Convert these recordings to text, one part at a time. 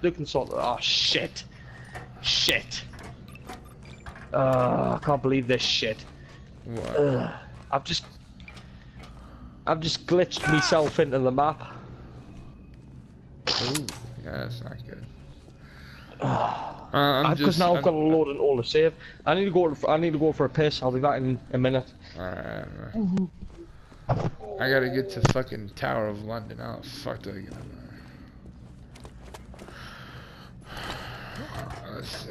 They can sort of. Oh shit! Shit! I can't believe this shit. What? I've just glitched myself into the map. Ooh, yeah, that's not good. Because now I've got to load and all the save. I need to go for a piss. I'll be back in a minute. Alright. I gotta get to fucking Tower of London. How the fuck do I get in there? Let's see.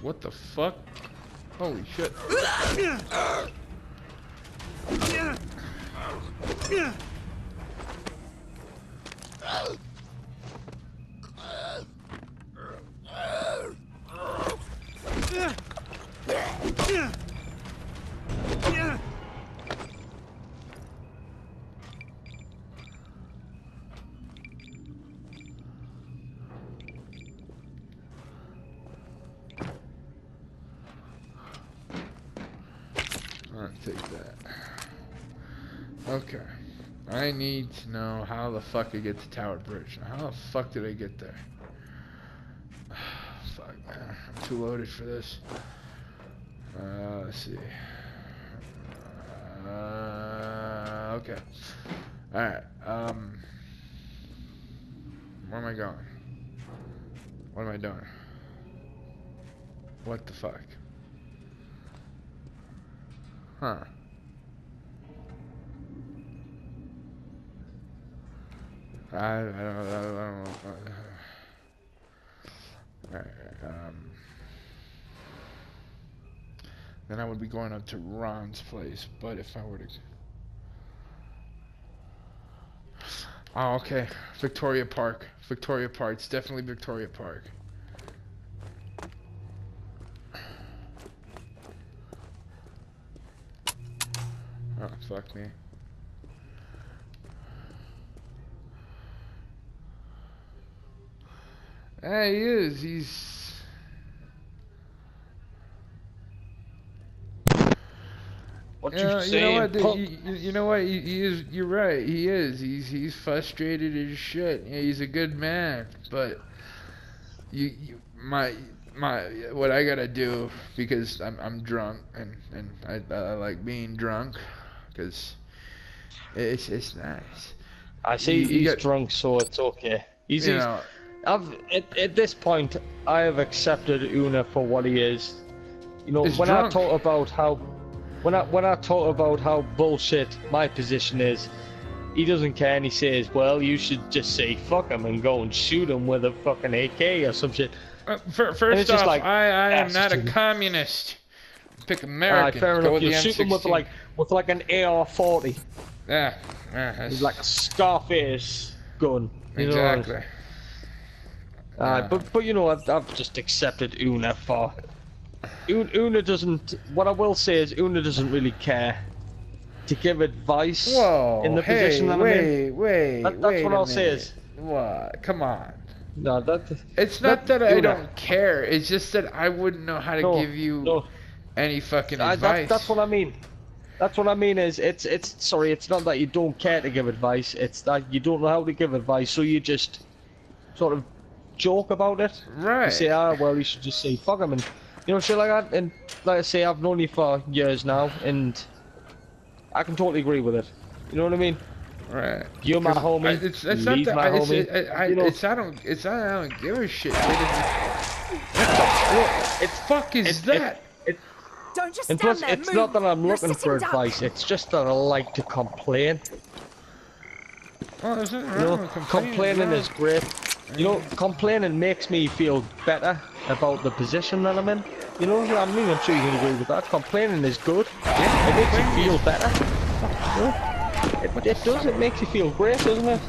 What the fuck? Holy shit. I'll take that. Okay. I need to know how the fuck I get to Tower Bridge. Now, how the fuck did I get there? Fuck, man. I'm too loaded for this. Let's see. Okay. Alright. Where am I going? What am I doing? What the fuck? Huh. I don't know. Alright, then I would be going up to Ron's place, but if I were to... Oh, okay. Victoria Park. Victoria Park. It's definitely Victoria Park. Oh, fuck me. Yeah, he is. He's... What you You saying? know what? You know what? He is. You're right. He is. He's frustrated as shit. Yeah, he's a good man, but what I gotta do, because I'm drunk and I like being drunk, because it's nice. I see he's drunk, so it's okay. At this point, I have accepted Una for what he is. You know, when I talk about how bullshit my position is, he doesn't care and he says, well, you should just say fuck him and go and shoot him with a fucking AK or some shit. First off, like, I am not a communist. Pick American. Fair enough. You shoot him with like an AR-40. Yeah. It's like a Scarface gun. Exactly. But you know, I've just accepted Una for. Una doesn't. What I will say is, Una doesn't really care to give advice in the position that I'm in. That's what I'll say is. What? Come on. No, it's not that I don't care. It's just that I wouldn't know how to give you any fucking advice. That's what I mean. That's what I mean is it's not that you don't care to give advice. It's that you don't know how to give advice, so you just sort of joke about it. Right. You say, well, you should just say fuck him, and you know, shit like that. And like I say, I've known you for years now, and I can totally agree with it. You know what I mean? Right. You're my homie. It's not that my homie. I don't give a shit. Don't just and plus, it's not that I'm looking for advice. It's just that I like to complain. Well, there's nothing wrong with complaining is great. You know, complaining makes me feel better about the position that I'm in. You know, I mean, I'm sure you can agree with that. Complaining is good. Yeah, it makes you feel better. You know? It does. It makes you feel great, doesn't it?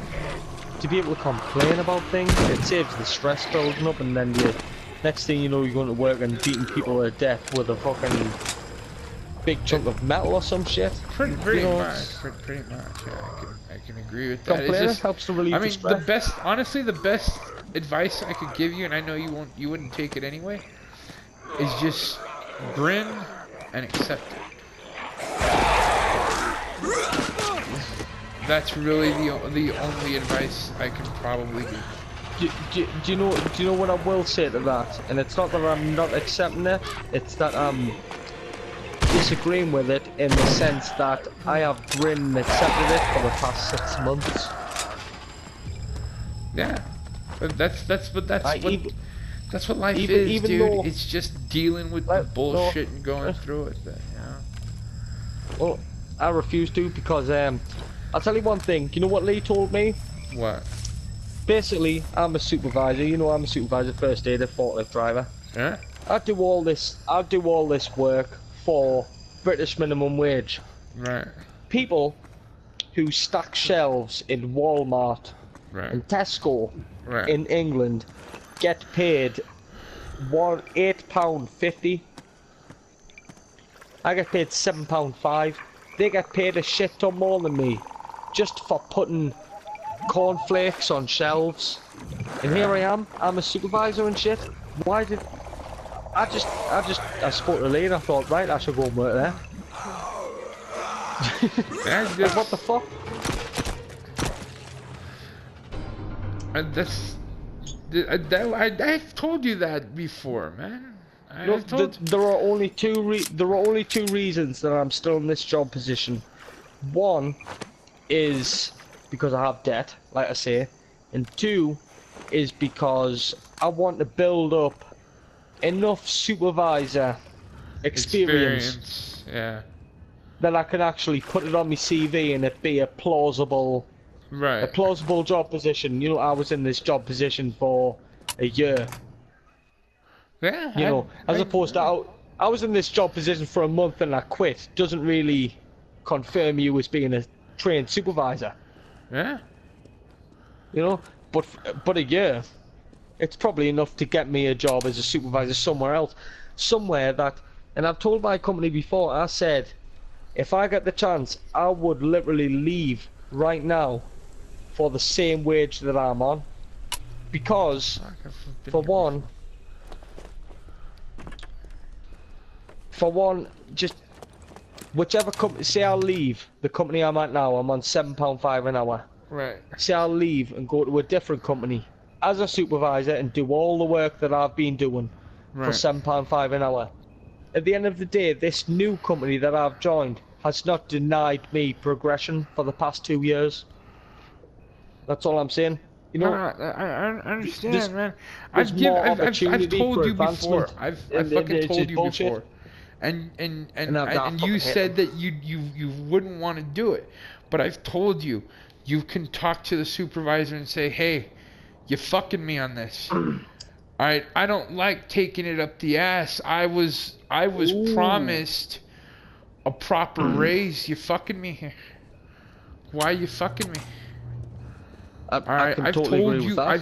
To be able to complain about things, it saves the stress building up, and then next thing you know, you're going to work and beating people to death with a fucking big chunk of metal or some shit. Pretty much. Pretty much. Yeah, I can agree with that. Complaining helps to relieve I mean, the stress. honestly, the best advice I could give you, and I know you wouldn't take it anyway, is just grin and accept it. That's really the only advice I can probably give. Do you know what I will say to that? And it's not that I'm not accepting it, it's that I'm disagreeing with it in the sense that I have grinned and accepted it for the past 6 months. Yeah, but that's what life is, even dude. though, It's just dealing with the bullshit and going through it. Then, you know. Well, I refuse to because I'll tell you one thing. You know what Lee told me? What? Basically, I'm a supervisor. You know, I'm a supervisor, first aider, forklift driver. Yeah. I do all this work for British minimum wage. Right. People who stack shelves in Walmart and Tesco in England get paid £8.50. I get paid £7.5. They get paid a shit ton more than me just for putting cornflakes on shelves. And here I am, I'm a supervisor and shit. Why did I spoke to Lee and I thought, right, I should go and work there. Like, what the fuck? I've told you that before, man. There are only two reasons that I'm still in this job position. One is because I have debt, like I say, and two is because I want to build up enough supervisor experience yeah, that I can actually put it on my CV and it be a plausible job position. You know, I was in this job position for a year. Yeah. You know, as opposed to I was in this job position for a month and I quit. Doesn't really confirm you as being a trained supervisor. Yeah. You know, but a year, it's probably enough to get me a job as a supervisor somewhere else, somewhere that. And I've told my company before. I said, if I get the chance, I would literally leave right now for the same wage that I'm on, because for one, just whichever company. Say I'll leave the company I'm at now. I'm on £7.5 an hour. Right. Say I'll leave and go to a different company as a supervisor and do all the work that I've been doing for £7.5 an hour. At the end of the day, this new company that I've joined has not denied me progression for the past 2 years. That's all I'm saying. You know, I understand, man. I've told you before. I've fucking told you before. And you said that you wouldn't want to do it, but I've told you, you can talk to the supervisor and say, hey, you fucking me on this. Alright, I don't like taking it up the ass. I was promised a proper raise. You fucking me here. Why are you fucking me? Alright, I've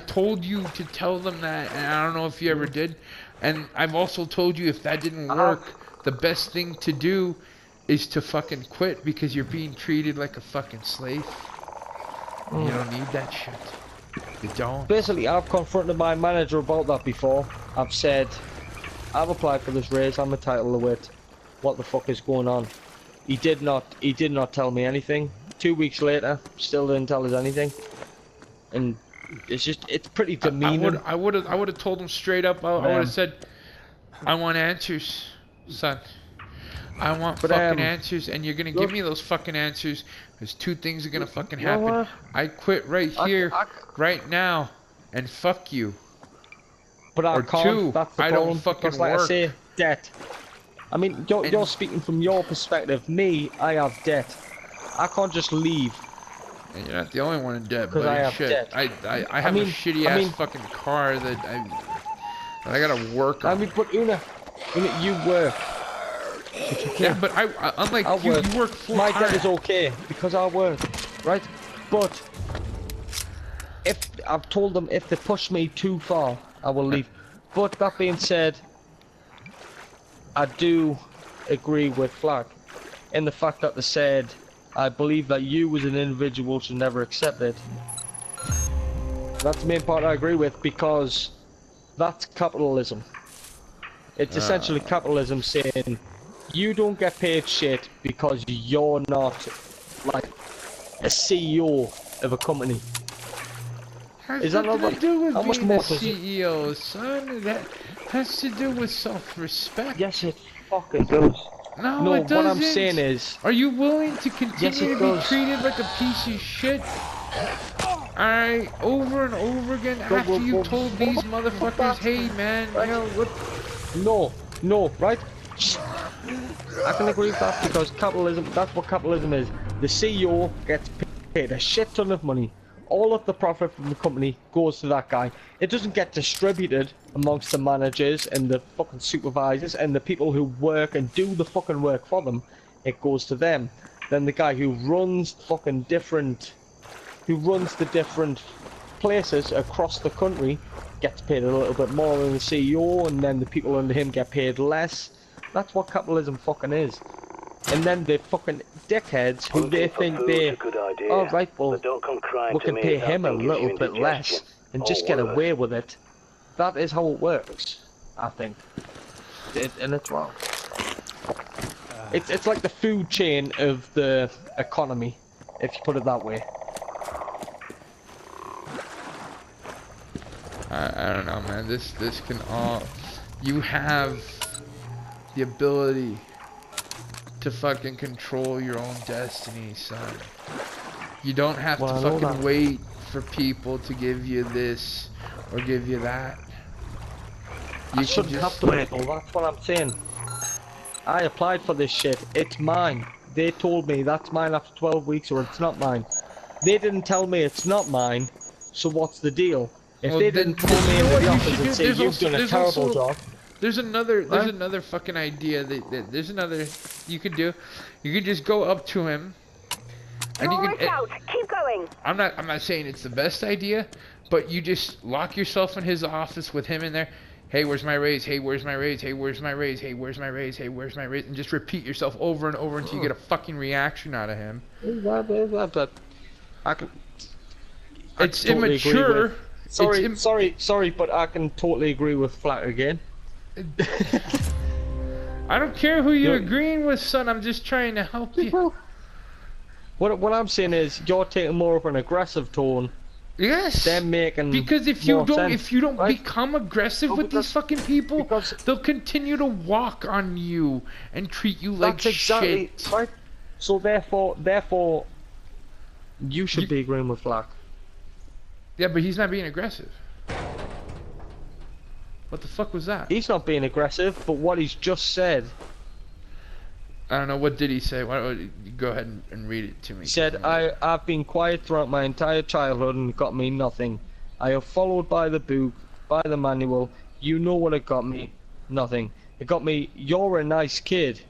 told you to tell them that, and I don't know if you ever did. And I've also told you if that didn't work, the best thing to do is to fucking quit, because you're being treated like a fucking slave. You don't need that shit. You don't. Basically, I've confronted my manager about that before. I've said, I've applied for this raise, I'm entitled to it. What the fuck is going on? He did not tell me anything. 2 weeks later, still didn't tell us anything. And it's pretty demeaning. I would have told him straight up. I would have said, I want answers, son. I want fucking answers, and you're gonna give me those fucking answers. There's two things are gonna fucking happen. I quit right here, right now, and fuck you. But I can't. Two, that's the I problem, don't fucking because, like work. I say, debt. I mean, you're speaking from your perspective. Me, I have debt. I can't just leave. And you're not the only one in debt, Because I have debt. I have a shitty ass fucking car that I gotta work on. I mean, but Una, you work. Yeah, but unlike you work full time. My debt is okay because I work, right? But if I've told them, if they push me too far, I will leave. But that being said, I do agree with Flack in the fact that they said, I believe that you as an individual should never accept it. That's the main part I agree with, because that's capitalism. It's essentially capitalism saying you don't get paid shit because you're not like a CEO of a company. Is that nothing to do with being a CEO, son? That has to do with self-respect. Yes, it fucking does. No, it doesn't. What I'm saying is, are you willing to continue to be treated like a piece of shit? Alright, over and over again after you told these motherfuckers, hey man, you know what? No, right? I can agree with that, because capitalism, that's what capitalism is. The CEO gets paid a shit ton of money. All of the profit from the company goes to that guy. It doesn't get distributed amongst the managers and the fucking supervisors and the people who work and do the fucking work for them. It goes to them. Then the guy who runs the different places across the country gets paid a little bit more than the CEO, and then the people under him get paid less. That's what capitalism fucking is. And then the fucking dickheads who they think they, oh right, well, we can pay him a little bit less and just get away with it. That is how it works, I think. And it's wrong. It's like the food chain of the economy, if you put it that way. I don't know, man. This can all... You have the ability to fucking control your own destiny, son. You don't have to fucking wait for people to give you this or give you that. I shouldn't have to wait, well, that's what I'm saying. I applied for this shit. It's mine. They told me that's mine after 12 weeks or it's not mine. They didn't tell me it's not mine, so what's the deal? If they didn't pull me into the office and say you've done a terrible job... There's another fucking idea that there's another you could do. You could just go up to him and you can keep going. I'm not saying it's the best idea, but you just lock yourself in his office with him in there. Hey, where's my raise? Hey, where's my raise? Hey, where's my raise? Hey, where's my raise? Hey, where's my raise? And just repeat yourself over and over until you get a fucking reaction out of him. It's immature. Sorry, but I can totally agree with Flat again. I don't care who you're agreeing with, son. I'm just trying to help you. What I'm saying is, you're taking more of an aggressive tone. Yes. They're making because if you don't become aggressive with these fucking people, they'll continue to walk on you and treat you like shit. Right. So therefore, you should be agreeing with Flack. Yeah, but he's not being aggressive. What the fuck was that? He's not being aggressive, but what he's just said... I don't know, what did he say? Why don't you go ahead and read it to me. He said, I've been quiet throughout my entire childhood and it got me nothing. I have followed by the book, by the manual. You know what it got me? Nothing. It got me, you're a nice kid.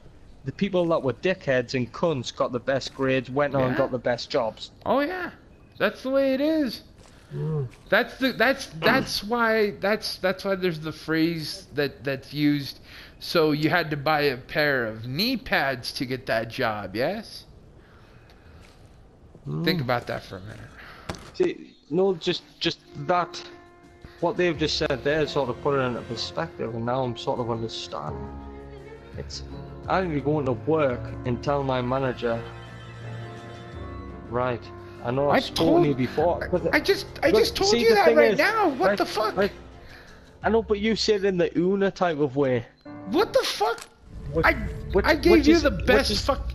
The people that were dickheads and cunts got the best grades, went on and got the best jobs. Oh yeah, that's the way it is. That's why there's the phrase that's used. So you had to buy a pair of knee pads to get that job, yes? Think about that for a minute. See, no, just that. What they've just said there sort of put it into perspective, and now I'm sort of understanding. I need to go into work and tell my manager, right. I know I've told you before. I just told you that right now. What the fuck? Right. I know, but you said it in the Una type of way. What the fuck? I gave you the best fuck.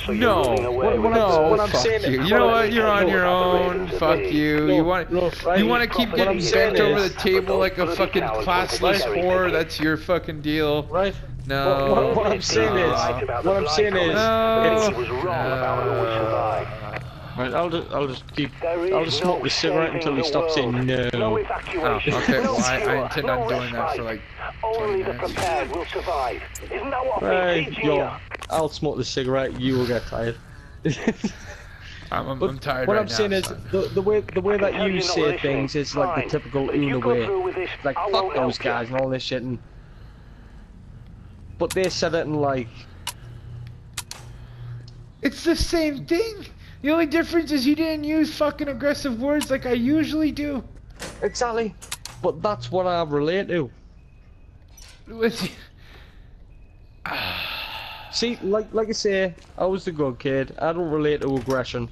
No. What I'm saying is, you know what? You're on your own. Fuck you. You want to keep getting bent over the table like a fucking classless whore? That's your fucking deal. Right. No. What I'm saying is, Right, I'll just smoke the cigarette until he stops saying no. Oh, okay. Well, I intend on doing that for like 20 minutes. Right, I'll smoke the cigarette. You will get tired. I'm tired. What I'm saying is the way that you say things is like the typical Una way. Like fuck those guys and all this shit. But they said it in like It's the same thing. The only difference is you didn't use fucking aggressive words like I usually do. Exactly. But that's what I relate to. See, like I say, I was the good kid. I don't relate to aggression.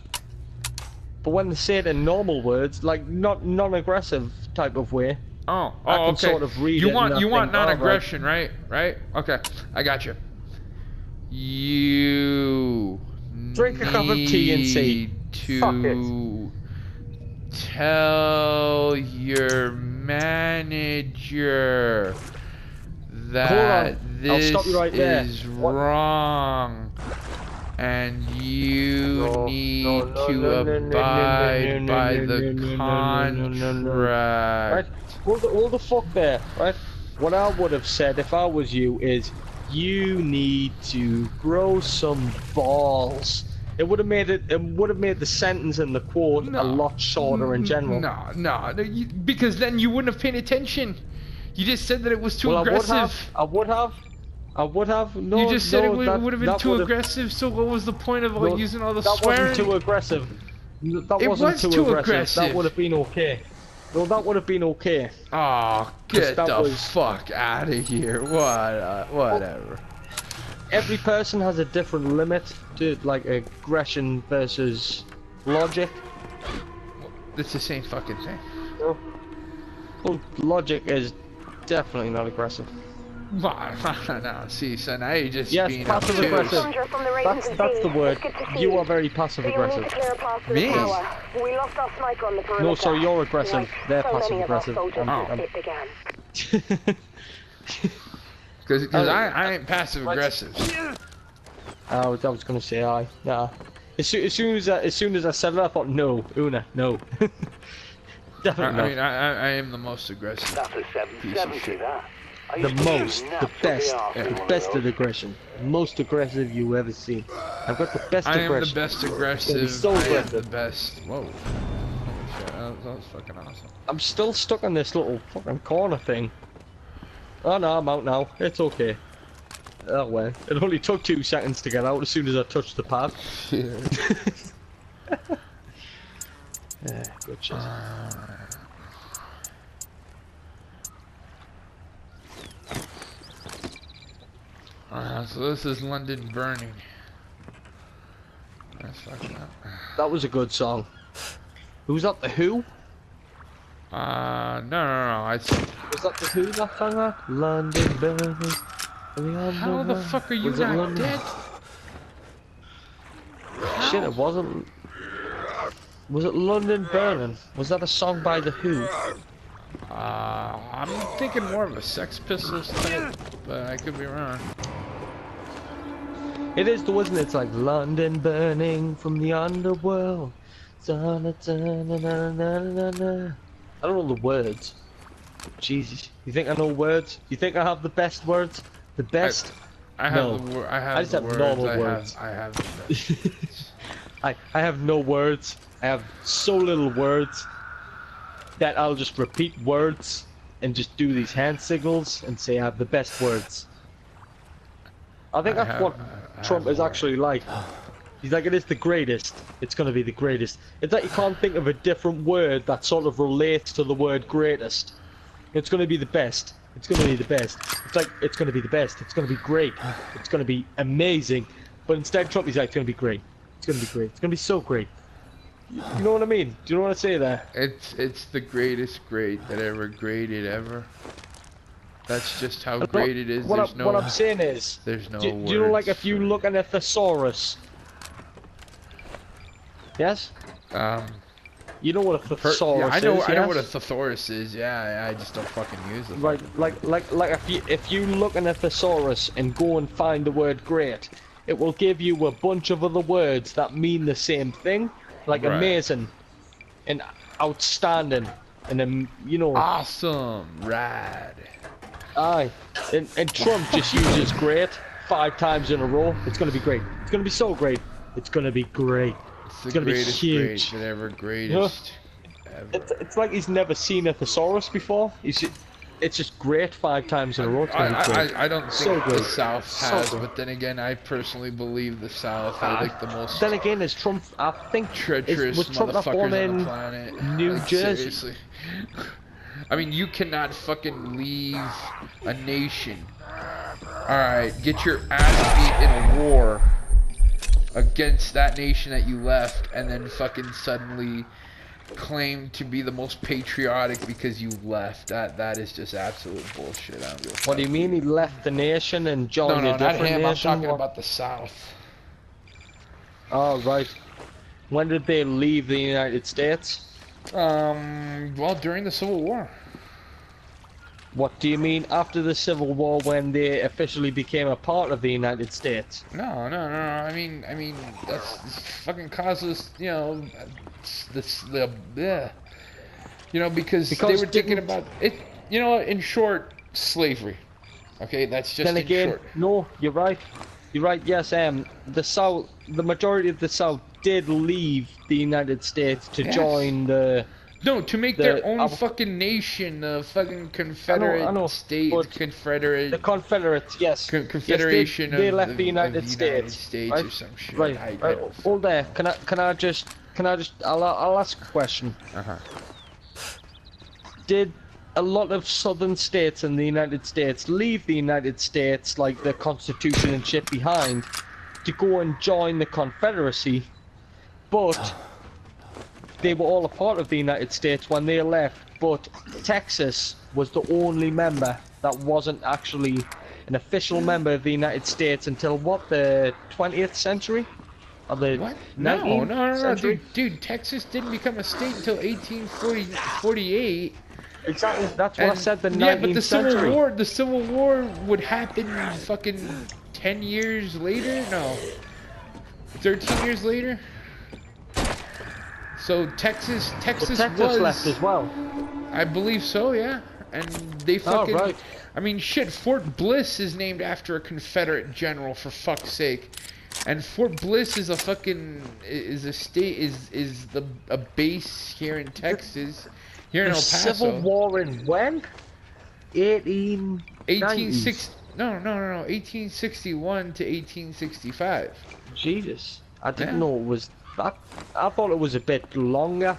But when they say it in normal words, like not non-aggressive type of way, I can okay. Sort of read it. You want non-aggression, right? Right? Okay, I got you. You drink a cup of tea and see. To tell your manager that this is wrong, and you need to abide by the contract. Right? Hold the fuck there, right? What I would have said if I was you is, you need to grow some balls. It would have made the sentence and the quote a lot shorter in general. No, because then you wouldn't have paid attention. You just said that it was too aggressive. I would have. No, you just said it would have been too aggressive. So what was the point of using all the swearing? That wasn't too aggressive. That wasn't too aggressive. That would have been okay. No, that would have been okay. Oh, get the fuck out of here! Whatever. Every person has a different limit to like aggression versus logic. It's the same fucking thing. No. Well, logic is definitely not aggressive. No, see, so now you're just being passive aggressive. That's the word. You are very passive aggressive. Me? We lost our sniper on the perimeter. No, so you're aggressive. They're passive aggressive. Because I ain't passive aggressive. I was gonna say aye. Nah. As soon as I said it, I thought no, Una, no. Definitely not. I mean, I am the most aggressive. That's a 770 that. The best of aggression. Most aggressive you ever seen. I've got the best aggression. I am the best aggressive. So aggressive. I am the best. Whoa. Holy shit, that was fucking awesome. I'm still stuck on this little fucking corner thing. Oh no, I'm out now. It's okay. That way. It only took 2 seconds to get out as soon as I touched the pad. Yeah, good shit. So this is London Burning. That's fucking up. That was a good song. Who's that, The Who? No. Was that The Who that song that? London Burning. How the fuck are you not dead? Shit, it wasn't. Was it London Burning? Was that a song by The Who? I'm thinking more of a Sex Pistols type, but I could be wrong. It is though, isn't it? It's like London burning from the underworld. I don't know the words. Jesus, you think I know words? You think I have the best words? The best? I have the I just have normal words. I have the best words. I have no words. I have so little words that I'll just repeat words and just do these hand signals and say I have the best words. I think that's what Trump is actually like. He's like, it is the greatest. It's gonna be the greatest. It's like you can't think of a different word that sort of relates to the word greatest. It's gonna be the best. It's gonna be the best. It's like, it's gonna be the best. It's gonna be great. It's gonna be amazing. But instead Trump is like, it's gonna be great. It's gonna be great. It's gonna be so great. You know what I mean? Do you know what I say there? It's the greatest great that ever graded ever. That's just how great it is. What I'm saying is, there's no do you know, like, if you look at a thesaurus? Yes? You know what a thesaurus is? I know what a thesaurus is. Yeah, I just don't fucking use it. Right, like if you look at a thesaurus and go and find the word great, it will give you a bunch of other words that mean the same thing, like amazing, and outstanding, and then awesome, rad. Aye, and Trump just uses great 5 times in a row. It's gonna be great. It's gonna be so great. It's gonna be great. It's gonna be huge. Great that ever greatest. Ever. It's like he's never seen a thesaurus before. it's just great 5 times in a row. I don't think so the South has, but then again, I personally believe the South are like the most. Then again, is Trump? I think treacherous was Trump not born motherfuckers on the in planet. New Like, Jersey? seriously. I mean, you cannot fucking leave a nation. Alright, get your ass beat in a war against that nation that you left, and then fucking suddenly claim to be the most patriotic because you left. That is just absolute bullshit. I don't give a fuck. What do you mean he left the nation and joined a different nation? No, I'm talking about the South. Oh, right. When did they leave the United States? Well, during the Civil War. What do you mean after the Civil War when they officially became a part of the United States? No. I mean, that's fucking causes, you know, you know, because they were thinking about it. You know, in short, slavery. Okay, that's just then again, in short. No, you're right. You're right. Yes, the South, the majority of the South did leave the United States to join the. No, to make their own fucking nation, the fucking Confederate States, Confederate. The Confederates, yes. Confederation yes, they left the United States, right? Or some shit. Right. Hold there. Can I just? I'll ask a question. Did a lot of southern states in the United States leave the United States, like the Constitution and shit, behind, to go and join the Confederacy, but they were all a part of the United States when they left, but Texas was the only member that wasn't actually an official member of the United States until what, the 20th century? Or the what? 19th No, century? dude, Texas didn't become a state until 1848. Exactly, that's what I said, the 19th but century. the Civil War would happen fucking 10 years later? No. 13 years later? So Texas Texas was left as well. I believe so, yeah. And they fucking right. I mean shit, Fort Bliss is named after a Confederate general, for fuck's sake. And Fort Bliss is a fucking a base here in Texas. Here in El Paso. Civil War in when? 1861 to 1865. Jesus, I didn't know it was that. I thought it was a bit longer.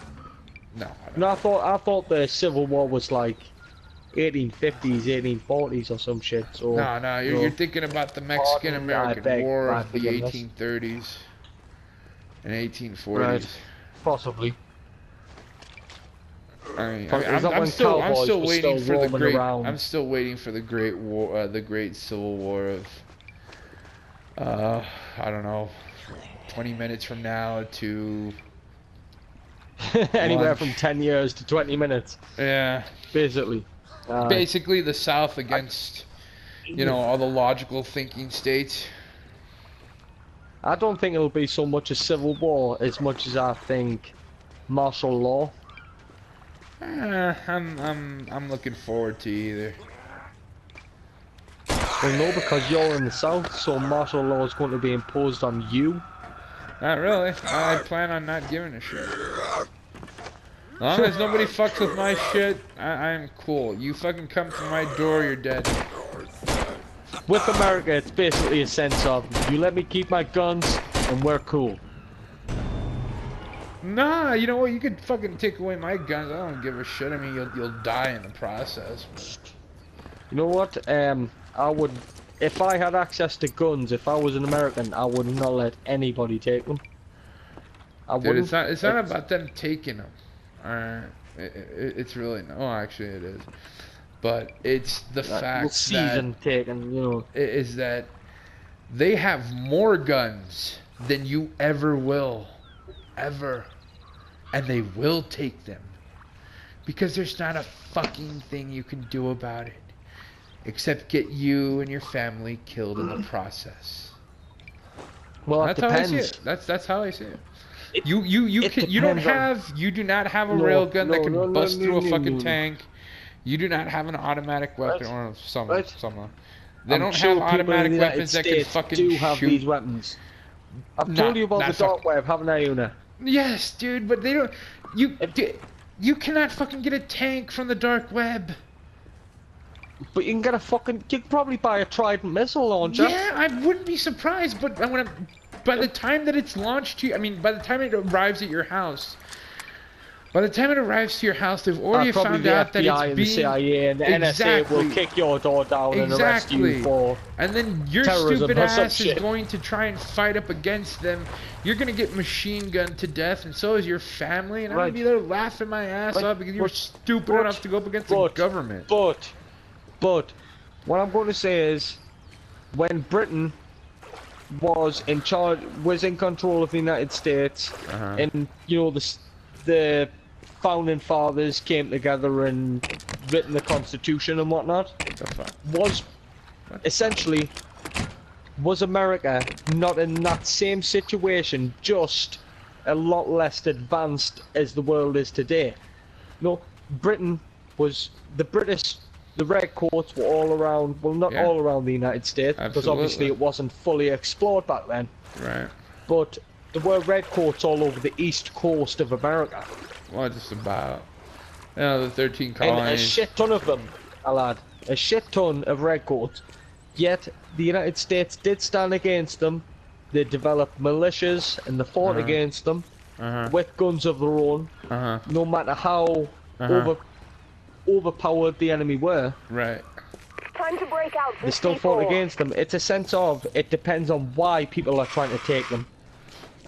No. I thought the Civil War was like 1850s, 1840s or some shit. So no, you're thinking about the Mexican-American War of the 1830s and 1840s. Right. Possibly. I'm still waiting for the great. I'm still waiting for the great war, the great Civil War of. I don't know, 20 minutes from now to. Anywhere lunch. from 10 years to 20 minutes. Yeah. Basically. Basically, the South against, you know, all the logical thinking states. I don't think it'll be so much a civil war as much as I think martial law. I'm looking forward to either. Well, no, because you're in the South, so martial law is going to be imposed on you. Not really. I plan on not giving a shit. As long as nobody fucks with my shit, I'm cool. You fucking come to my door, you're dead. With America, it's basically a sense of, you let me keep my guns, and we're cool. Nah, you know what? You could fucking take away my guns. I don't give a shit. I mean, you'll die in the process. You know what? I would, if I had access to guns, if I was an American, I would not let anybody take them. I wouldn't. Dude, it's not about them taking them. Alright, it's really no. Oh, actually, it is. But it's the fact that taken, you know, is that they have more guns than you ever will. Ever. And they will take them. Because there's not a fucking thing you can do about it. Except get you and your family killed in the process. Well, that's it depends. how I see it. That's how I see it. You do not have a railgun that can bust through a fucking tank. You do not have an automatic weapon or something. They don't have automatic weapons that can fucking shoot. Have these weapons. I've told you about the dark web, haven't I, Una? Yes, dude, but they don't. You cannot fucking get a tank from the dark web. But you can get a fucking. You can probably buy a Trident missile launcher. Yeah, I wouldn't be surprised, but by the time that it's launched to you, I mean, by the time it arrives at your house, they've already found out that it's being... the CIA and the NSA will kick your door down and arrest you for and then your terrorism stupid or some ass is shit. going to try and fight up against them. You're going to get machine gunned to death, and so is your family, and I'm going to be there laughing my ass off because you were stupid enough to go up against the government. But, what I'm going to say is, when Britain was in charge, was in control of the United States, and, you know, the founding fathers came together and written the Constitution and whatnot, was America not in that same situation, just a lot less advanced as the world is today? No, Britain was, the Red Coats were all around, well, not all around the United States, because obviously it wasn't fully explored back then. Right. But there were Red Coats all over the east coast of America. Well, just about. You know, the 13 colonies. And a shit ton of them, lad. A shit ton of Red Coats. Yet, the United States did stand against them. They developed militias, and they fought against them with guns of their own. No matter how overpowered the enemy were. Right. Time to break out. They still fought against them. It's a sense of, it depends on why people are trying to take them.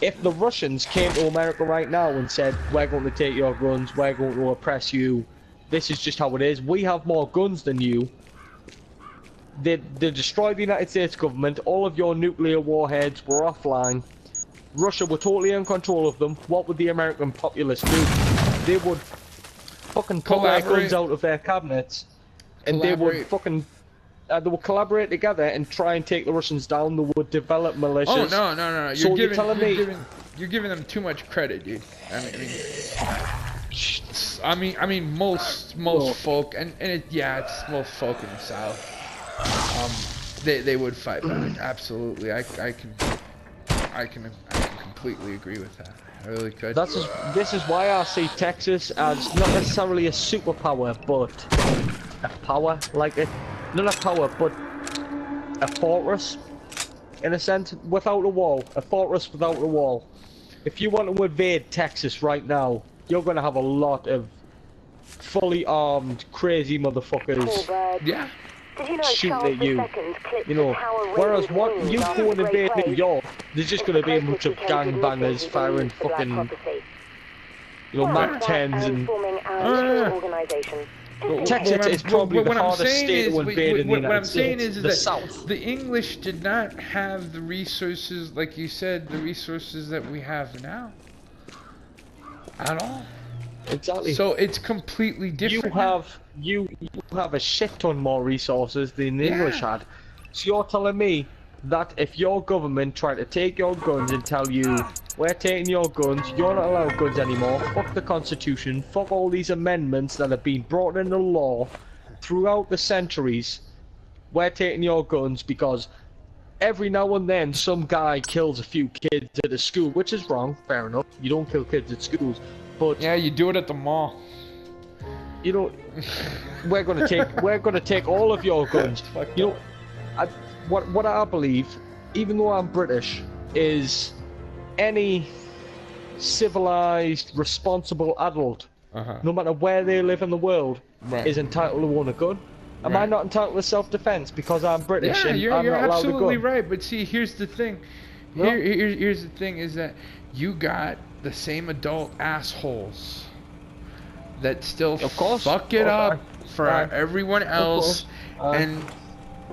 If the Russians came to America right now and said, we're going to take your guns, we're going to oppress you, this is just how it is, we have more guns than you, they destroyed the United States government, all of your nuclear warheads were offline, Russia were totally in control of them, what would the American populace do? They would fucking pull their guns out of their cabinets, and they would fucking... they would collaborate together and try and take the Russians down. They would develop militias. Oh no! You're giving them too much credit, dude. I mean, most folk, and it's most folk in the South. They would fight back. Absolutely, I can completely agree with that. I really could. This is why I see Texas as not necessarily a superpower, but a power like it. Not a power, but a fortress, in a sense, without a wall. A fortress without a wall. If you want to invade Texas right now, you're going to have a lot of fully armed, crazy motherfuckers shooting at you. You know, whereas what you go and invade New York, there's just going to be a bunch of gangbangers firing fucking, you know, Mac 10s and... Texas is probably the hardest state to invade in the United States. The South. The English did not have the resources, like you said, the resources that we have now. At all. Exactly. So it's completely different. You have a shit ton more resources than the English had. So you're telling me that if your government tried to take your guns and tell you, we're taking your guns, you're not allowed guns anymore, fuck the Constitution, fuck all these amendments that have been brought into law throughout the centuries, we're taking your guns because every now and then some guy kills a few kids at a school, which is wrong, fair enough, you don't kill kids at schools, but... Yeah, you do it at the mall. You know, we're gonna take all of your guns. You know, what I believe, even though I'm British, is any civilized, responsible adult, no matter where they live in the world, is entitled to own a gun. Am I not entitled to self-defense because I'm British and you're I'm not allowed a gun? You're absolutely right, but see, here's the thing. Here's the thing is that you got the same adult assholes that still fuck it up for everyone else, and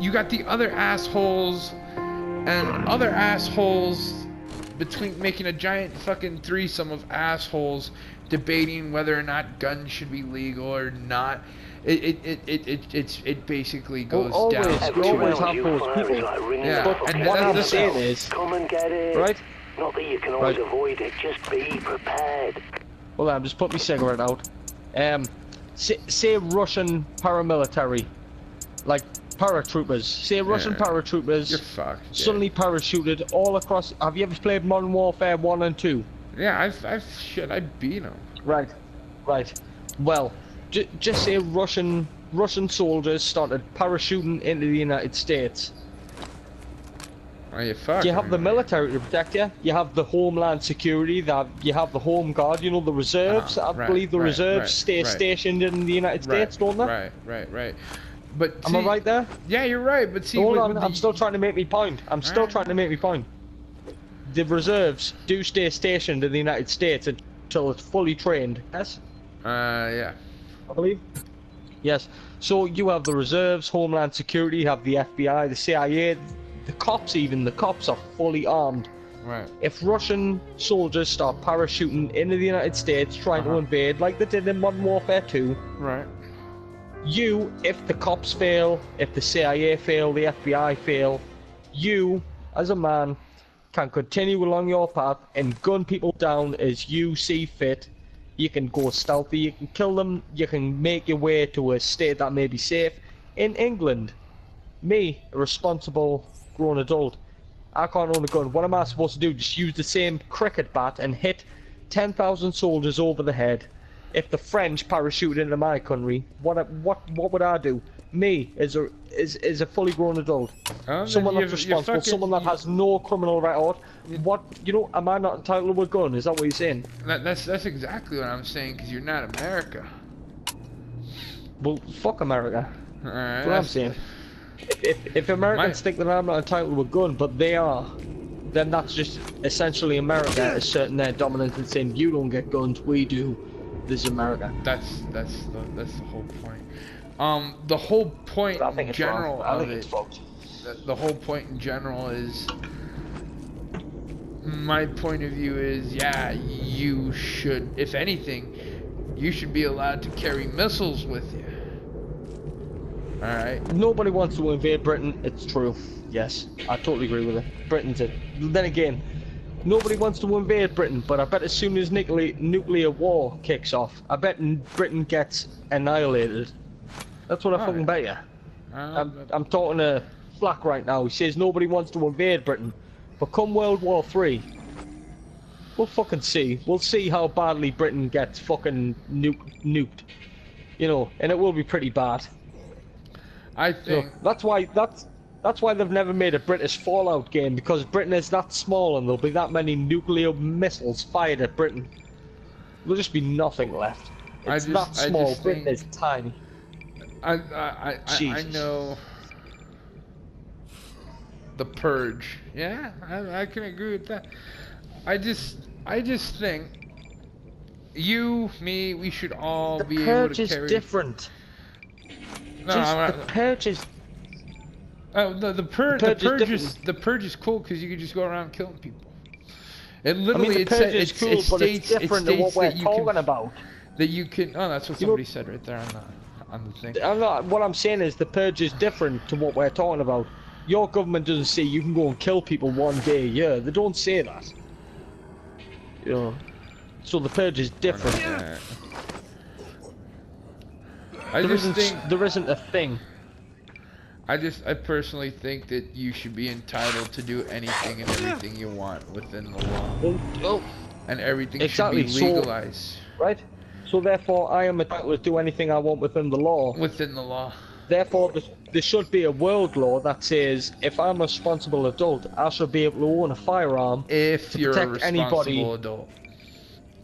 you got the other assholes and other assholes between making a giant fucking threesome of assholes debating whether or not guns should be legal or not. It basically goes down to always have those people. But what I'm saying is, come and get it. Right? Not that you can always avoid it, just be prepared. Well, I'm just put my cigarette out. Say Russian paramilitary, like paratroopers. Say Russian paratroopers. You're fucked. Suddenly parachuted all across. Have you ever played Modern Warfare 1 and 2? Yeah, I beat them. Right. Well, just say Russian Russian soldiers started parachuting into the United States. Are you fucking? You have the military to protect you. You have the Homeland Security. That you have the Home Guard. You know the reserves. I believe the reserves stay stationed in the United States, don't they? Right. But am I right there? Yeah, you're right. But see, hold on. I'm still trying to make me point. The reserves do stay stationed in the United States until it's fully trained. Yes. Yeah. I believe. Yes. So you have the reserves, Homeland Security. You have the FBI, the CIA. The cops, even the cops are fully armed. Right. If Russian soldiers start parachuting into the United States trying to invade, like they did in Modern Warfare 2, right. You, if the cops fail, if the CIA fail, the FBI fail, you, as a man, can continue along your path and gun people down as you see fit. You can go stealthy, you can kill them, you can make your way to a state that may be safe. In England, me, a responsible grown adult, I can't own a gun. What am I supposed to do? Just use the same cricket bat and hit 10,000 soldiers over the head? If the French parachute into my country, what would I do? Me, as a fully grown adult, someone that's responsible, someone that has no criminal record. What, you know? Am I not entitled to a gun? Is that what you're saying? That's exactly what I'm saying. Because you're not America. Well, fuck America. Alright. That's what I'm saying. If Americans think that I'm not entitled to a gun, but they are, then that's just essentially America asserting their dominance and saying you don't get guns, we do. This is America. That's the whole point. The whole point in general of it. The whole point in general is. My point of view is, yeah, you should, if anything, you should be allowed to carry missiles with you. Alright. Nobody wants to invade Britain, it's true. Yes, I totally agree with it. Britain's it. Then again, nobody wants to invade Britain, but I bet as soon as nuclear war kicks off, I bet Britain gets annihilated. That's what I fucking bet you. I'm talking to Flack right now. He says nobody wants to invade Britain, but come World War III, we'll fucking see. We'll see how badly Britain gets fucking nuked. You know, and it will be pretty bad. I think so that's why they've never made a British Fallout game, because Britain is that small and there'll be that many nuclear missiles fired at Britain. There'll just be nothing left. It's that small. Britain is tiny. I know the Purge. Yeah, I can agree with that. I just think you, me, we should all be able to carry. The Purge is different. No, the Purge is. Oh, the Purge is cool because you can just go around killing people. It literally, the Purge is cool, but it's different than what we're talking about. That you can. Oh, that's what somebody said right there on the thing. What I'm saying is the Purge is different to what we're talking about. Your government doesn't say you can go and kill people one day a year. They don't say that. You know. So the Purge is different. There isn't a thing. I personally think that you should be entitled to do anything and everything you want within the law. And everything should be legalized. So, right? So therefore I am entitled to do anything I want within the law. Within the law. Therefore there should be a world law that says if I'm a responsible adult, I should be able to own a firearm if you're a responsible anybody, adult.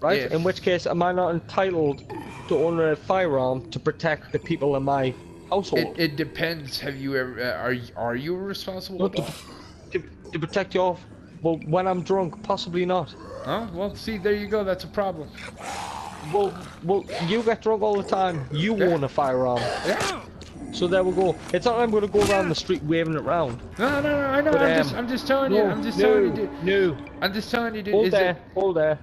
Right? In which case, am I not entitled to own a firearm to protect the people in my household? It depends. Have you ever? Are you a responsible adult? To protect your? Well, when I'm drunk, possibly not. Oh, well, see, there you go. That's a problem. Well, you get drunk all the time. You own a firearm. Yeah. So there we go. It's not like I'm gonna go around the street waving it around. No, I know. But, I'm just telling you. I'm just telling you, dude. No. I'm just telling you, dude. Hold there.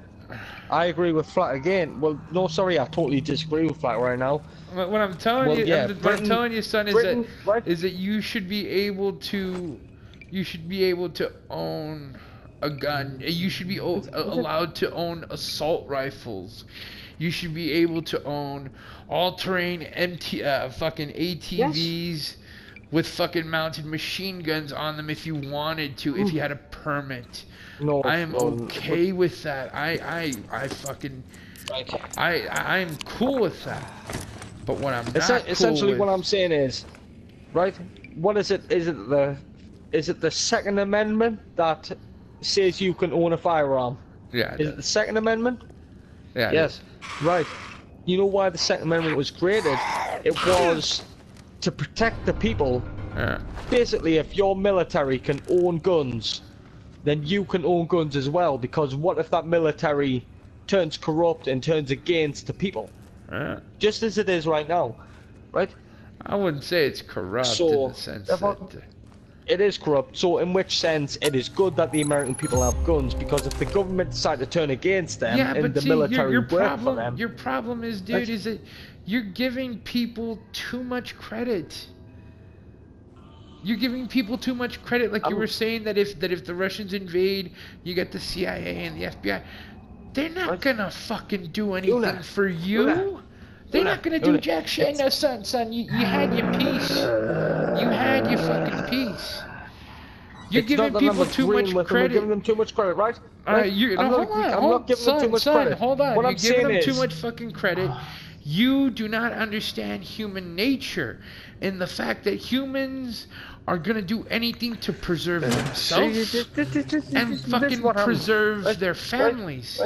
I agree with Flat again. Well, no, sorry, I totally disagree with Flat right now. What I'm telling you, what I'm telling you, son, is that you should be able to, own a gun. You should be allowed to own assault rifles. You should be able to own all-terrain fucking ATVs with fucking mounted machine guns on them if you wanted to, if you had a permit. No, I am okay with that. I'm cool with that. But what I'm not essentially cool what with, I'm saying is, right? What is it? Is it the Second Amendment that says you can own a firearm? yeah, Is it the Second Amendment? yeah, Yes. Right. You know why the Second Amendment was created? It was to protect the people. yeah. Basically, if your military can own guns, then you can own guns as well, because what if that military turns corrupt and turns against the people? Yeah. Just as it is right now, right? I wouldn't say it's corrupt So, in the sense that... it is corrupt, so in which sense it is good that the American people have guns, because if the government decide to turn against them and the military work for them... Your problem is, dude, is that you're giving people too much credit. You're giving people too much credit, like you were saying that if the Russians invade, you get the CIA and the FBI. They're not gonna fucking do anything for you. They're not gonna do jack shit. No, son, you had your piece. You had your fucking piece. You're giving people too much credit. You're giving them too much credit, right? I'm not giving them too much credit. Hold on. You're giving them too much fucking credit. You do not understand human nature and the fact that humans are gonna do anything to preserve themselves and fucking preserve their families.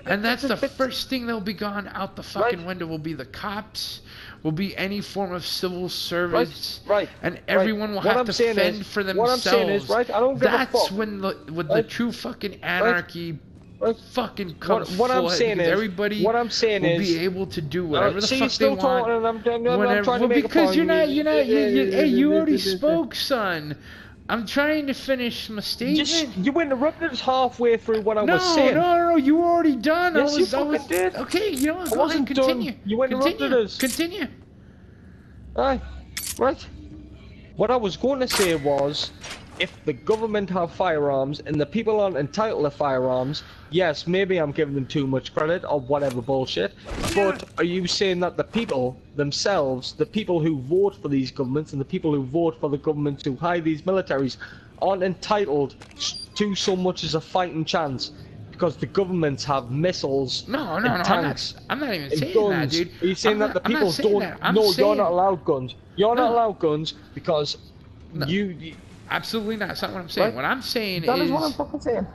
And that's the first thing that'll be gone out the fucking window will be the cops, will be any form of civil service, and everyone will have to fend for themselves. What I'm saying is, I don't give a fuck. That's when the true fucking anarchy fucking comes what I'm saying is, everybody will be able to do whatever the fuck they want. I'm trying to make because a point. You already spoke, son. I'm trying to finish my statement. You interrupted us halfway through what I was saying. No, you were already done. Yes, you fucking did. Okay, you know what? I wasn't continue. done. You interrupted us. Continue. Right. What I was going to say was, if the government have firearms and the people aren't entitled to firearms, yes, maybe I'm giving them too much credit or whatever bullshit, but are you saying that the people themselves, the people who vote for these governments and the people who vote for the governments who hire these militaries, aren't entitled to so much as a fighting chance? Because the governments have missiles and tanks. I'm not even saying guns. that, dude. Are you saying that the people don't? No, you're not allowed guns. You're not allowed guns because you... Absolutely not. That's not what I'm saying. What I'm saying is... That is what I'm fucking saying.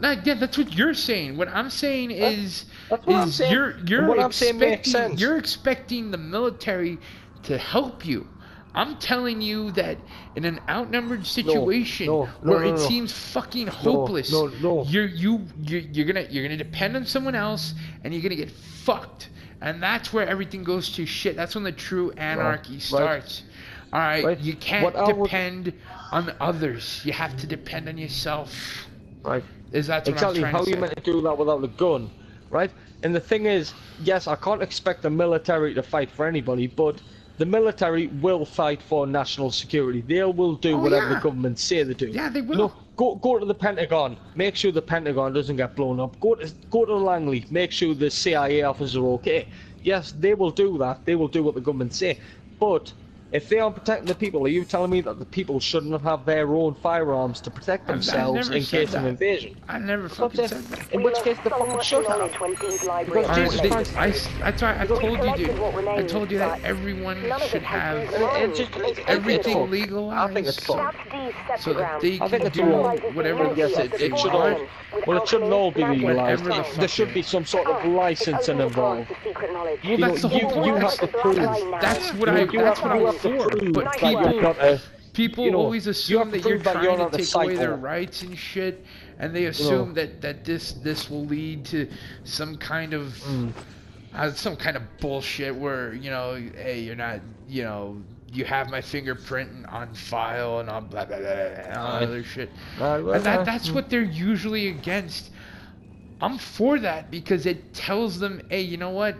Yeah, that's what you're saying. What I'm saying is... That's what I'm saying. What I'm saying makes sense. You're expecting the military to help you. I'm telling you that in an outnumbered situation where it seems fucking hopeless, you're gonna depend on someone else and you're gonna get fucked. And that's where everything goes to shit. That's when the true anarchy starts. Alright, you can't depend on others. You have to depend on yourself. Right. Is that what exactly I'm trying to say? how you meant to do that without a gun, right? And the thing is, yes, I can't expect the military to fight for anybody, but the military will fight for national security. They will do whatever the government say they do. Yeah, they will. You know, go to the Pentagon. Make sure the Pentagon doesn't get blown up. Go to Langley. Make sure the CIA officers are okay. Yes, they will do that. They will do what the government say. But if they aren't protecting the people, are you telling me that the people shouldn't have their own firearms to protect themselves in case of invasion? I never fucking said that. In which case, the fucking should have. Because Jesus Christ. I told you, dude. I told you that everyone should have everything legalized. I think it's fun. So that they can do whatever it should all. Well, it shouldn't all be legalized. There should be some sort of licensing involved. Well, that's the whole point. You have to prove. That's what I'm for. But people always assume that you're trying to take away their rights and shit, and they assume that this will lead to some kind of bullshit where hey, you're not you have my fingerprint on file and all blah blah blah and all other shit. And that's what they're usually against. I'm for that because it tells them, hey, you know what?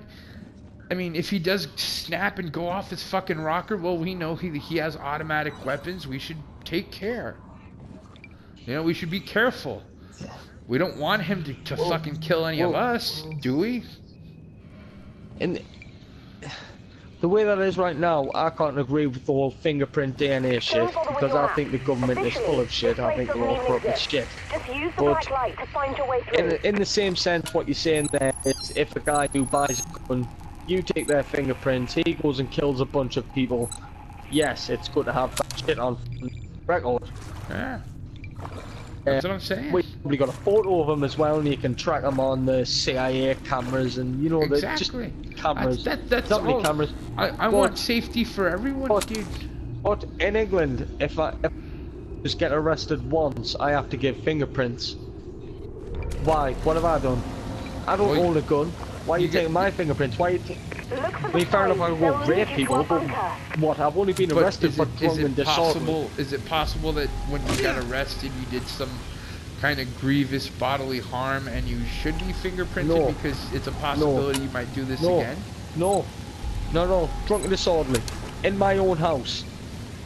I mean, if he does snap and go off his fucking rocker, well, we know he has automatic weapons. We should take care. We should be careful. We don't want him to fucking kill any of us, do we? And the way that is right now, I can't agree with the whole fingerprint DNA shit, because I think the government is full of shit. I think they're all corrupt as shit. But in the same sense, what you're saying there is, if a guy who buys a gun You take their fingerprints. He goes and kills a bunch of people. Yes, it's good to have that shit on record. Yeah. That's what I'm saying. We got a photo of him as well, and you can track him on the CIA cameras, and you know, exactly. Just cameras. That's not all. many cameras. I want safety for everyone, dude. But in England, if I just get arrested once, I have to give fingerprints. Why? What have I done? I don't own a gun. Why are you taking my fingerprints? Why are you taking... I mean, fair enough, I won't rape people, but what? I've only been arrested for drunk and disorderly. Is it possible that when you got arrested, you did some kind of grievous bodily harm and you should be fingerprinted because it's a possibility you might do this again? No. Drunk and disorderly. In my own house.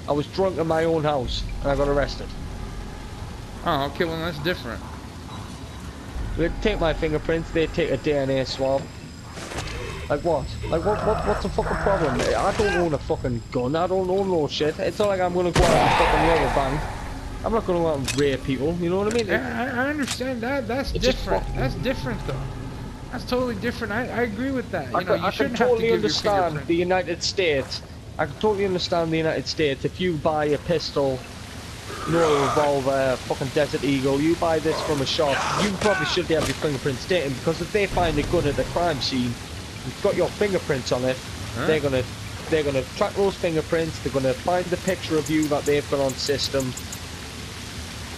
I was drunk in my own house and I got arrested. Oh, okay, well that's different. They take my fingerprints, they take a DNA swab. Like what? Like what's the fucking problem? I don't own a fucking gun, I don't own no shit. It's not like I'm gonna go out and fucking rob a bank. I'm not gonna go out and rape people, you know what I mean? Yeah, I understand that. That's different. That's different though. That's totally different. I agree with that. You know, you shouldn't have to give your fingerprint. The United States. I can totally understand the United States. If you buy a pistol, no revolver, fucking Desert Eagle, you buy this from a shop, you probably should have your fingerprints taken, because if they find a gun at the crime scene, you've got your fingerprints on it, they're gonna track those fingerprints, they're gonna find the picture of you that they've got on system,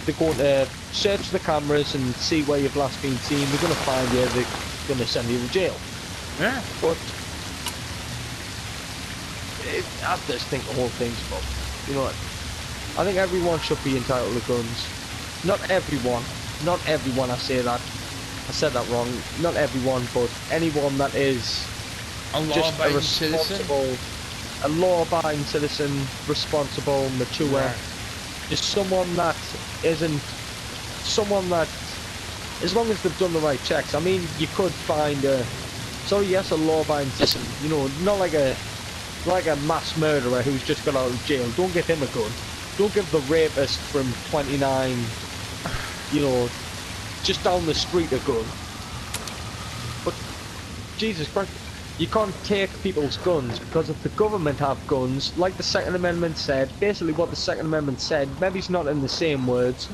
they're going to search the cameras and see where you've last been seen, they're gonna find you, they're gonna send you to jail. Yeah. But I just think the whole thing's fucked. You know what? I think everyone should be entitled to guns. Not everyone. Not everyone, I say that. I said that wrong. Not everyone, but anyone that is a law-abiding citizen. A law-abiding citizen, responsible, mature. Just someone that isn't... Someone that... As long as they've done the right checks. I mean, you could find a... So yes, a law-abiding citizen. You know, not like a mass murderer who's just got out of jail. Don't give him a gun. Don't give the rapist from 29, you know, just down the street a gun. But, Jesus Christ, you can't take people's guns, because if the government have guns, like the Second Amendment said, basically what the Second Amendment said, maybe it's not in the same words,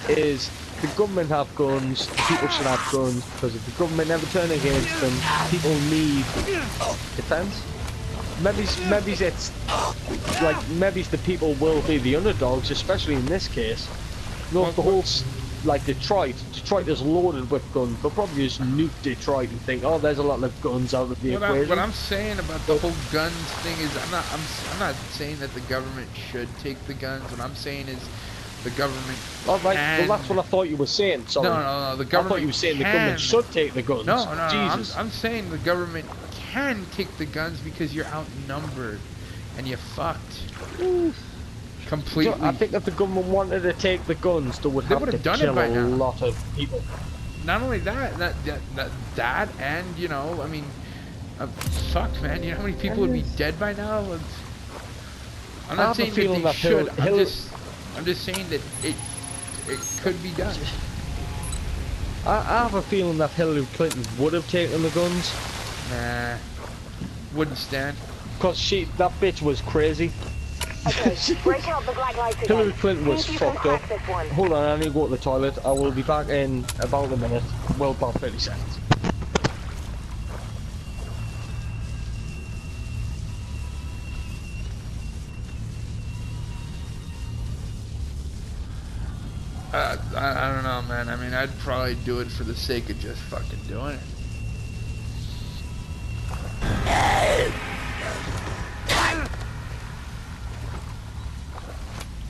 is the government have guns, people should have guns, because if the government never turn against them, people need defense. Maybe it's like maybe the people will be the underdogs, especially in this case. You know, the whole like Detroit is loaded with guns. They'll probably just nuke Detroit and think, oh, there's a lot of guns out of the equation. What I'm saying about the whole guns thing is, I'm not saying that the government should take the guns. What I'm saying is, the government. All right. Well, that's what I thought you were saying. Sorry. No. The government. I thought you were saying the government should take the guns. No. Jesus. I'm saying the government can take the guns because you're outnumbered and you're fucked. Completely. I think if the government wanted to take the guns, they would have to kill a lot of people. Not only that and, you know, I mean, fuck, man, you know how many people would be dead by now? I'm not saying that they should. I'm just saying that it could be done. I have a feeling that Hillary Clinton would have taken the guns. Nah, wouldn't stand. Cause that bitch was crazy. Okay, break out the black lights again. Hillary Clinton was fucked up. Hold on, I need to go to the toilet. I will be back in about a minute. Well, about 30 seconds. I don't know, man. I mean, I'd probably do it for the sake of just fucking doing it.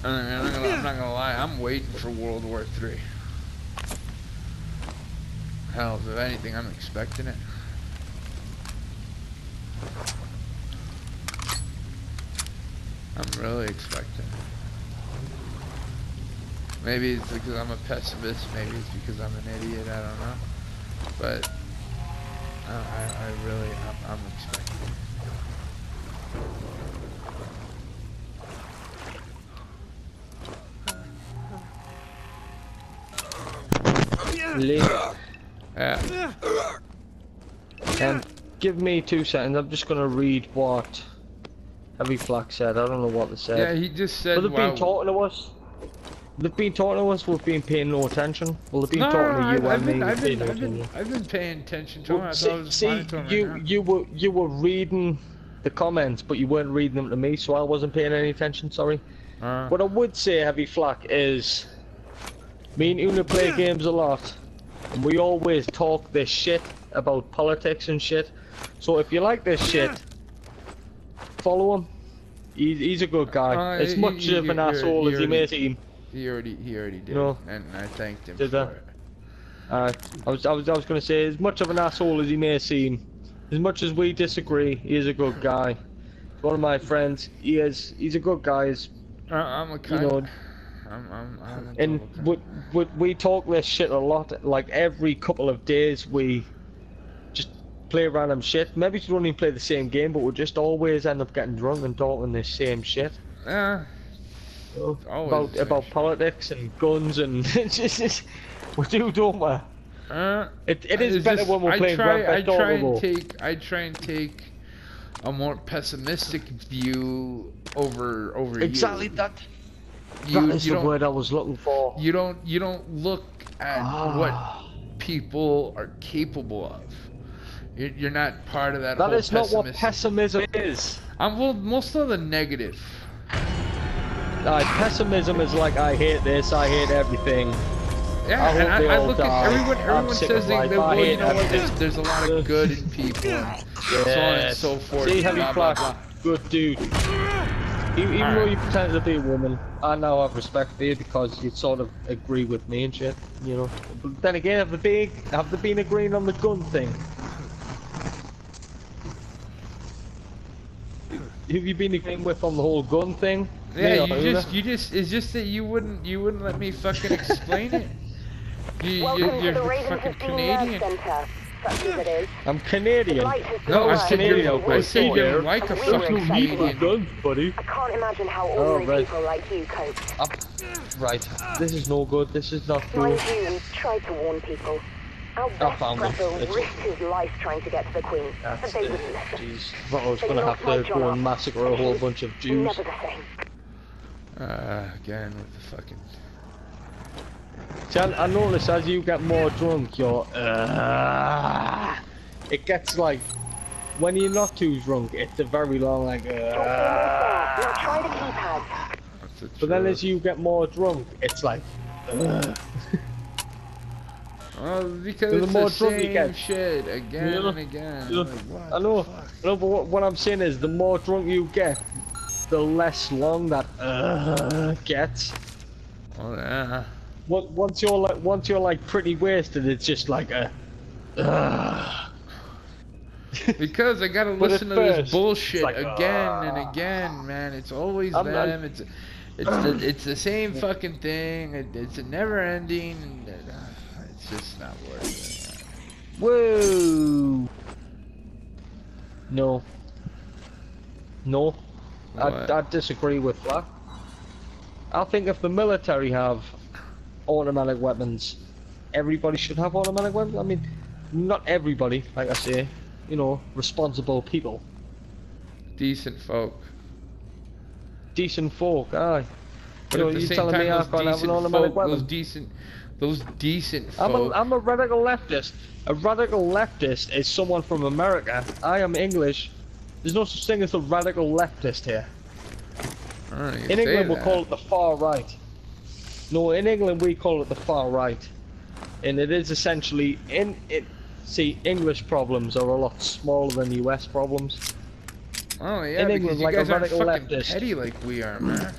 I'm not gonna lie, I'm waiting for World War III. Hell, if anything, I'm expecting it. I'm really expecting it. Maybe it's because I'm a pessimist, maybe it's because I'm an idiot, I don't know. But I'm expecting it. Yeah. give me 2 seconds. I'm just gonna read what Heavy Flak said. I don't know what they said. Yeah, he just said. But they've been talking to us. They've been talking to us. We've been paying no attention. Well, they've been talking to you and me. I've been paying attention to him. You were reading the comments, but you weren't reading them to me, so I wasn't paying any attention. Sorry. What I would say, Heavy Flak, is me and Una play games a lot, and we always talk this shit about politics and shit. So if you like this shit, follow him. He's a good guy. As much of an asshole as he may seem. He already did, no. And I thanked him for it. I was gonna say, as much of an asshole as he may seem, as much as we disagree, he is a good guy. One of my friends, he's a good guy. I'm a kind of. And we talk this shit a lot. Like every couple of days, we just play random shit. Maybe we don't even play the same game, but we just always end up getting drunk and talking this same shit. Yeah. About politics and guns and we do, don't we? It is better when we're playing Grand Theft Auto. I try and take a more pessimistic view over exactly you. That is the word I was looking for. You don't look at what people are capable of. You're not part of that. That is not what pessimism is. Well, most of the negative. Pessimism is like, I hate this, I hate everything. Yeah, and I look at everyone says they well, you know what, there's a lot of good in people, and so on and so forth. See, Heavy Flak, good dude. Even though you pretend to be a woman, I now have respect for you because you sort of agree with me and shit, you know. But then again, have they been agreeing on the gun thing? Have you been agreeing with on the whole gun thing? Yeah, it's just that you wouldn't let me fucking explain it. You're fucking Canadian. I'm Canadian. No, I said you're like a fucking Canadian. Guns, buddy. I can't imagine how ordinary people like you cope. Right, this is no good. This is not good. Mind you, we tried to warn people. Our best brother risked his life trying to get to the Queen, but they wouldn't listen. Jeez, I was gonna have to go and massacre a whole bunch of Jews. Never the same. Again with the fucking. See, I notice as you get more drunk, you're it gets like when you're not too drunk, it's a very long like. Now try the keypad. But then as you get more drunk, it's like. Well, because the it's more the drunk you same get, shit again and again. Like, I know, but what I'm saying is, the more drunk you get, the less long that gets. Oh yeah. Once you're like pretty wasted, it's just like a. Because I gotta listen to this bullshit like, again and again, man. It's always them. It's the same fucking thing. It's a never ending. It's just not worth it. Whoa. No. I disagree with that. I think if the military have automatic weapons, everybody should have automatic weapons. I mean, not everybody, like I say, you know, responsible people. Decent folk. Decent folk, aye. But you know, you're telling me I can't have an automatic weapon? Those decent folk. I'm a radical leftist. A radical leftist is someone from America. I am English. There's no such thing as a radical leftist here. In England, we'll call it the far right. No, in England, we call it the far right. And it is essentially, see, English problems are a lot smaller than US problems. Oh, yeah, in England, you like guys a radical aren't fucking leftist. petty like we are, man.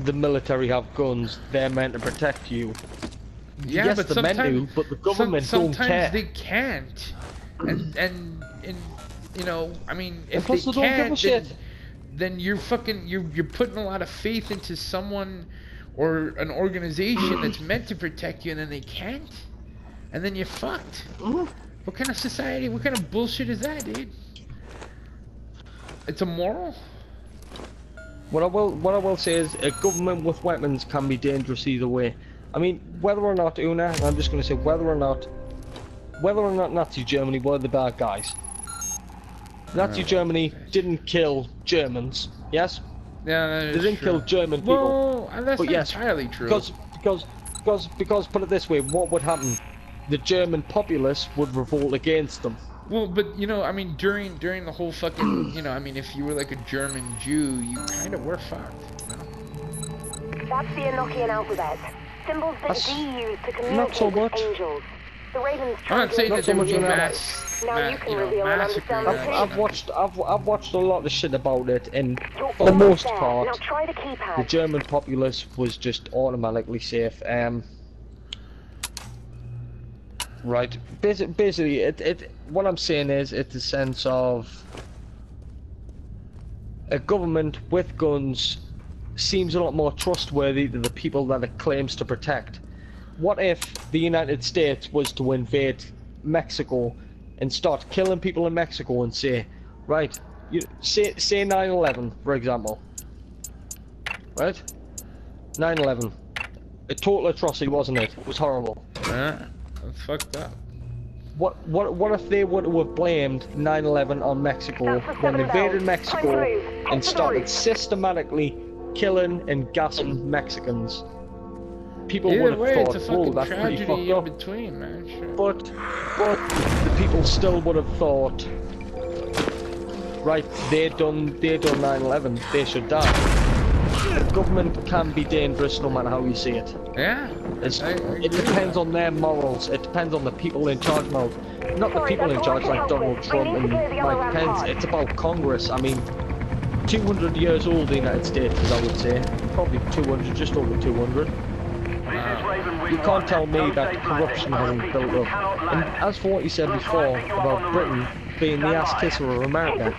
The military have guns. They're meant to protect you. Yeah, yes, but the men do, but the government don't care. Sometimes they can't. And you know, I mean, if plus they don't give a shit. then you're fucking you're putting a lot of faith into someone or an organization that's meant to protect you, and then they can't, and then you're fucked. What kind of society? What kind of bullshit is that, dude? It's immoral. What I will say is a government with weapons can be dangerous either way. I mean, whether or not Una, I'm just going to say whether or not Nazi Germany were the bad guys. Nazi Germany didn't kill Germans, yes? Yeah, that is they didn't true. kill German people. Well, that's not entirely true. Because put it this way, what would happen? The German populace would revolt against them. Well, but you know, I mean, during the whole fucking, you know, I mean, if you were like a German Jew, you kind of were fucked. You know? That's the Enochian alphabet. Symbols that D used to communicate not so much. with angels. The Ravens I'm not saying that so much now you can reveal and understand the I've watched a lot of shit about it, and for the most part, now try the keypad. the German populace was just automatically safe. Right. Basically, what I'm saying is, it's a sense of a government with guns seems a lot more trustworthy than the people that it claims to protect. What if the United States was to invade Mexico and start killing people in Mexico and say, right, say 9/11, for example, right? 9/11, a total atrocity, wasn't it? It was horrible. Yeah, that's fucked up. What if they would have blamed 9/11 on Mexico when they invaded Mexico and started systematically killing and gassing Mexicans? People would have thought, "Whoa, that's pretty fucked up." Between, man. Sure. But the people still would have thought, right? They done 9/11. They should die. The government can be dangerous no matter how you see it. Yeah. It depends on their morals. It depends on the people in charge morals. Not the people in charge like Donald Trump and Mike Pence. It's about Congress. I mean, 200 years old, the United States, as I would say. Probably 200, just over 200. You can't tell me that corruption hasn't built up. And as for what you said before about Britain being the ass kisser of America,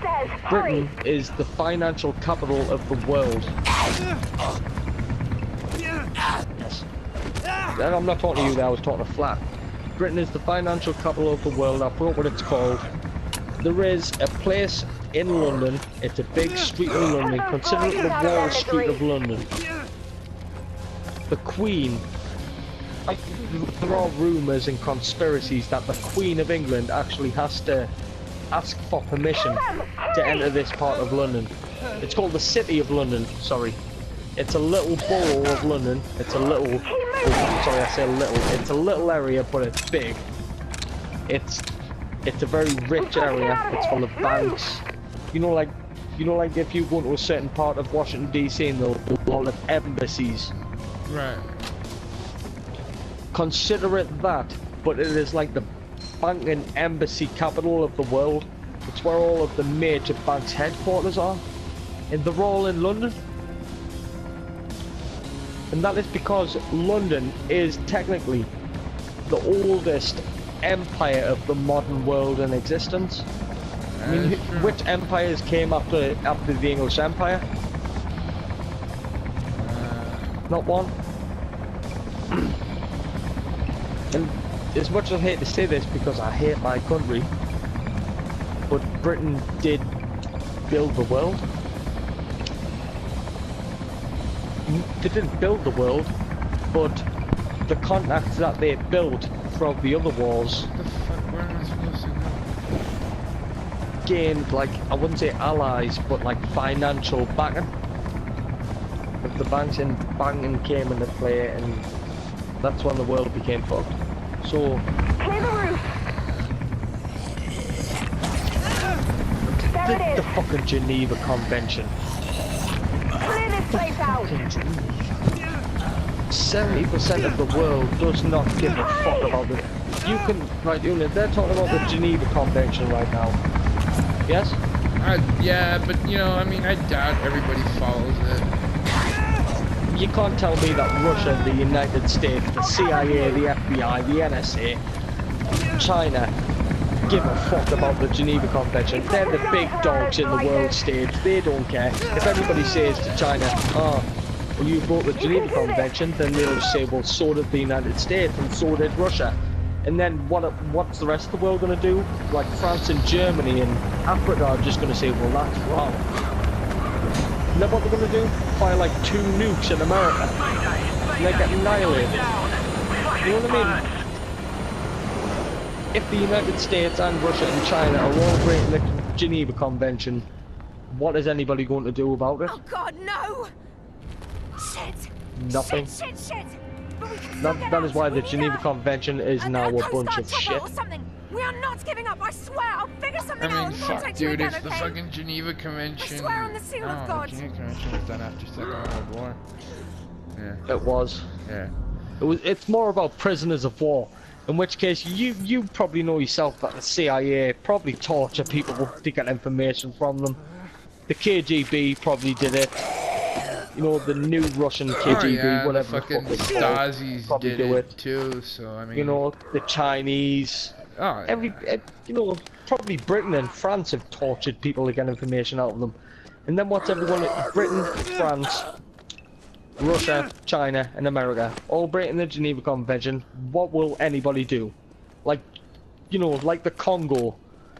Britain is the financial capital of the world. Yes. And I'm not talking to you there, I was talking to Flat. Britain is the financial capital of the world. I forgot what it's called. There is a place in London, it's a big street in London, consider it the Wall Street of London. The Queen, there are rumours and conspiracies that the Queen of England actually has to ask for permission to enter this part of London. It's called the City of London, sorry. It's a little borough of London. It's a little, sorry I say little, it's a little area but it's big. It's a very rich area, it's full of banks. You know like if you go into a certain part of Washington DC and there'll be a lot of embassies. Right. Consider it that, but it is like the bank and embassy capital of the world. It's where all of the major banks' headquarters are, and they're all in London. And that is because London is technically the oldest empire of the modern world in existence. I mean, which empires came after the English Empire? Not one. And as much as I hate to say this because I hate my country, but Britain did build the world. They didn't build the world, but the contacts that they built throughout the other wars gained, like, I wouldn't say allies, but like financial backing. If the banks and banking came into play, and that's when the world became fucked. So the fucking Geneva Convention. 70% of the world does not give a fuck about it. You can, right, they're talking about the Geneva Convention right now. Yes? Yeah, but you know, I mean, I doubt everybody follows it. You can't tell me that Russia, the United States, the CIA, the FBI, the NSA, China give a fuck about the Geneva Convention. They're the big dogs in the world stage. They don't care. If anybody says to China, oh, well, you broke the Geneva Convention, then they'll just say, well, so did the United States and so did Russia. And then what's the rest of the world going to do? Like France and Germany and Africa are just going to say, well, that's wrong. And then what they're going to do? Fire like 2 nukes in America. and they get annihilated. You know what I mean? If the United States and Russia and China are all breaking the Geneva Convention, what is anybody going to do about it? Oh God, no! Shit! Nothing. Shit! That is why the Geneva Convention is now a bunch of shit. We are not giving up, I swear! I'll figure something out. I mean, fuck, dude, if the fucking Geneva Convention... I swear on the seal of God. The Geneva Convention was done after Second World War. Yeah. It was. Yeah. It's more about prisoners of war. In which case, you probably know yourself that the CIA probably torture people to get information from them. The KGB probably did it. You know, the new Russian KGB, whatever the fucking Stasi's did it too. So I mean, you know, the Chinese. Oh, yeah. You know, probably Britain and France have tortured people to get information out of them. And then what's everyone? Britain, France, Russia, China, and America all breaking the Geneva Convention. What will anybody do? Like, you know, like the Congo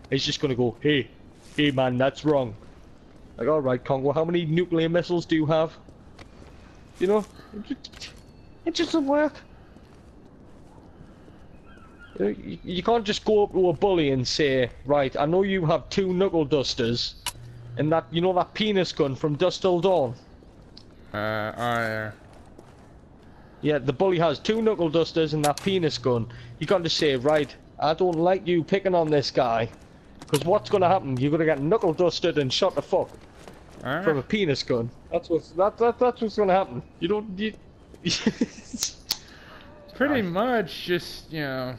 is just gonna go, hey man, that's wrong. Like, alright Congo, how many nuclear missiles do you have? You know, it just doesn't work. You can't just go up to a bully and say, right, I know you have 2 knuckle dusters, and that, you know, that penis gun from Dusk Till Dawn? Yeah. Yeah, the bully has 2 knuckle dusters and that penis gun. You can't just say, right, I don't like you picking on this guy, because what's gonna happen? You're gonna get knuckle dusted and shot the fuck from a penis gun. That's what's gonna happen. You don't. Pretty much, just, you know.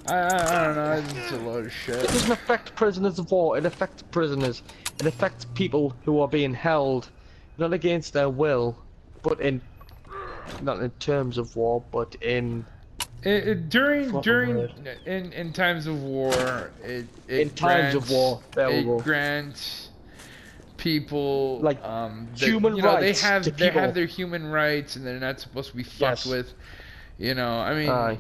I don't know, it's a load of shit. It doesn't affect prisoners of war, it affects prisoners. It affects people who are being held, not against their will, but not in terms of war, but in... in times of war, it grants people like human rights. They have their human rights, and they're not supposed to be fucked with. You know, I mean,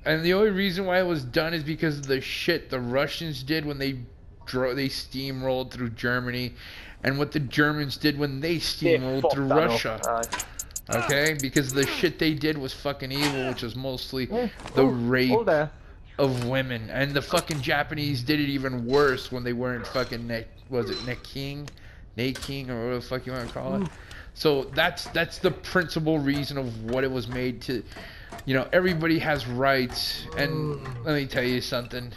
and the only reason why it was done is because of the shit the Russians did when they steamrolled through Germany, and what the Germans did when they steamrolled through Russia. Okay, because the shit they did was fucking evil, which was mostly the rape of women, and the fucking Japanese did it even worse when they weren't fucking Nanking, or whatever the fuck you want to call it. So that's the principal reason of what it was made to. You know, everybody has rights, and let me tell you something.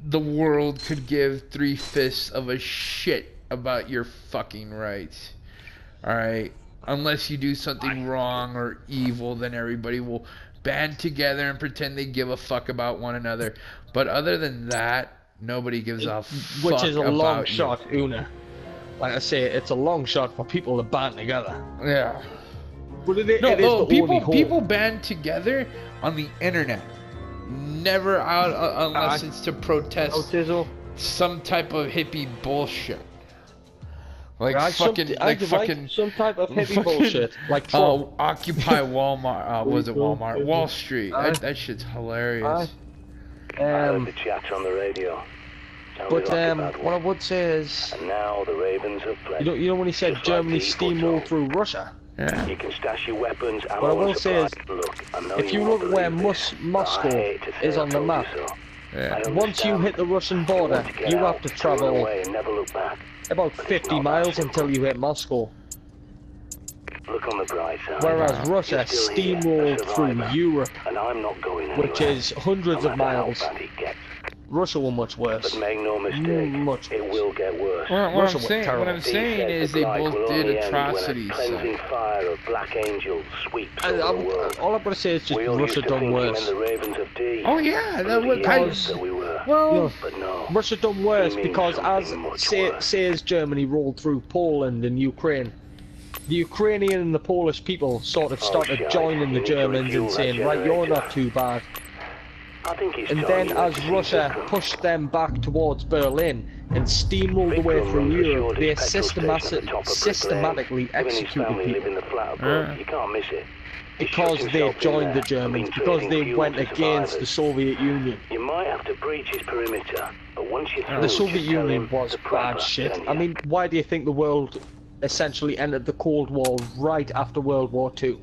The world could give 3 fists of a shit about your fucking rights. Alright? Unless you do something wrong or evil, then everybody will band together and pretend they give a fuck about one another. But other than that, nobody gives a fuck. Which is a long shot, Una. Like I say, it's a long shot for people to band together. Yeah. But people band together on the internet. Never out unless it's to protest some type of hippie bullshit. Like some type of hippie bullshit. Like Occupy Walmart. Was it Walmart? Wall Street. That shit's hilarious. I heard the chat on the radio. But what I would say is, and now the Ravens have played. You know when he said Germany steamrolled through Russia. Yeah. You can stash your weapons. What I will say is, if you look where Moscow is on the map, once you hit the Russian border, you have to travel about 50 miles until you hit Moscow. Look on the bright side. Whereas Russia steamrolled through Europe, which is hundreds of miles. Russia were much worse. But make no mistake, it will get worse. What I'm saying is they both did atrocities. Cleansing fire of black angels sweeps over the world. All I'm gonna say is just Russia done worse. Oh yeah, Russia done worse because as Germany rolled through Poland and Ukraine, the Ukrainian and the Polish people sort of started joining the Germans and saying, right, you're not too bad. And then as Russia pushed them back towards Berlin and steamrolled the way through Europe, they systematically executed people. You can't miss it. Because they joined the Germans, because they went against the Soviet Union. You might have to breach his perimeter, but once you're through, The Soviet just tell Union him was the proper bad shit. venue. I mean, why do you think the world essentially entered the Cold War right after World War II?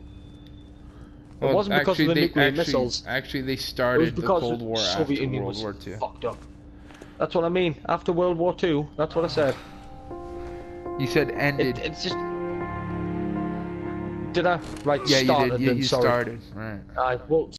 It wasn't because of the nuclear missiles. Actually, they It was started the because Cold the War Soviet after Union World was War II. fucked up. That's what I mean. After World War II, that's what I said. You said ended. It's just... Did I? Right, Yeah, started. you did. You sorry. started. Right. Well,